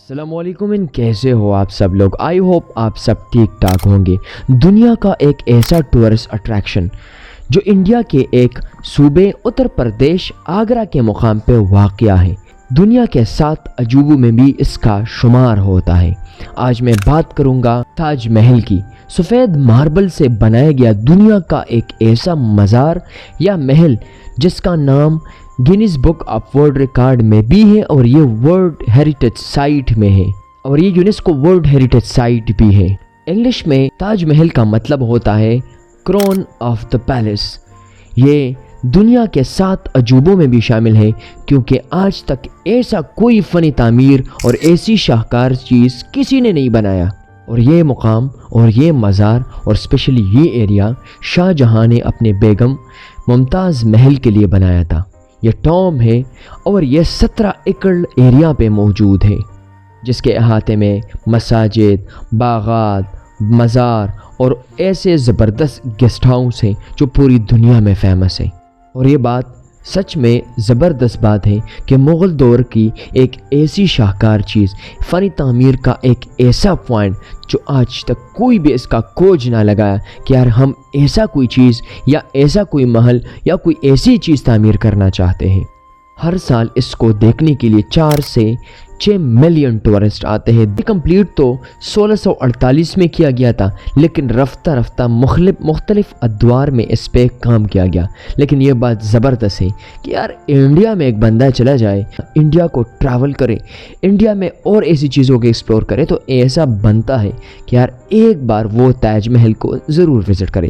السلام علیکم، کیسے ہو آپ سب لوگ؟ آئی ہوپ آپ سب ٹھیک ٹھاک ہوں گے۔ دنیا کا ایک ایسا ٹورسٹ اٹریکشن جو انڈیا کے ایک صوبے اتر پردیش آگرہ کے مقام پہ واقع ہے، دنیا کے 7 عجوبوں میں بھی اس کا شمار ہوتا ہے۔ آج میں بات کروں گا تاج محل کی۔ سفید ماربل سے بنایا گیا دنیا کا ایک ایسا مزار یا محل جس کا نام Guinness book of world record میں بھی ہے، اور یہ ورلڈ ہیریٹیج سائٹ میں ہے، اور یہ یونیسکو ورلڈ ہیریٹیج سائٹ بھی ہے۔ انگلش میں تاج محل کا مطلب ہوتا ہے کرون آف دا پیلس۔ یہ دنیا کے 7 عجوبوں میں بھی شامل ہے، کیونکہ آج تک ایسا کوئی فنی تعمیر اور ایسی شاہکار چیز کسی نے نہیں بنایا۔ اور یہ مقام اور یہ مزار اور اسپیشلی یہ ایریا شاہ جہاں نے اپنے بیگم ممتاز محل کے لیے بنایا تھا۔ یہ ٹوم ہے اور یہ 17 ایکڑ ایریا پہ موجود ہے، جس کے احاطے میں مساجد، باغات، مزار اور ایسے زبردست گیسٹ ہاؤس ہیں جو پوری دنیا میں فیمس ہیں۔ اور یہ بات سچ میں زبردست بات ہے کہ مغل دور کی ایک ایسی شاہکار چیز، فنی تعمیر کا ایک ایسا پوائنٹ جو آج تک کوئی بھی اس کا کھوج نہ لگایا کہ یار ہم ایسا کوئی چیز یا ایسا کوئی محل یا کوئی ایسی چیز تعمیر کرنا چاہتے ہیں۔ ہر سال اس کو دیکھنے کے لیے 4 سے 6 ملین ٹورسٹ آتے ہیں۔ کمپلیٹ تو 1648 میں کیا گیا تھا، لیکن رفتہ رفتہ مختلف ادوار میں اس پہ کام کیا گیا۔ لیکن یہ بات زبردست ہے کہ یار انڈیا میں ایک بندہ چلا جائے، انڈیا کو ٹریول کرے، انڈیا میں اور ایسی چیزوں کو ایکسپلور کرے، تو ایسا بنتا ہے کہ یار ایک بار وہ تاج محل کو ضرور وزٹ کرے۔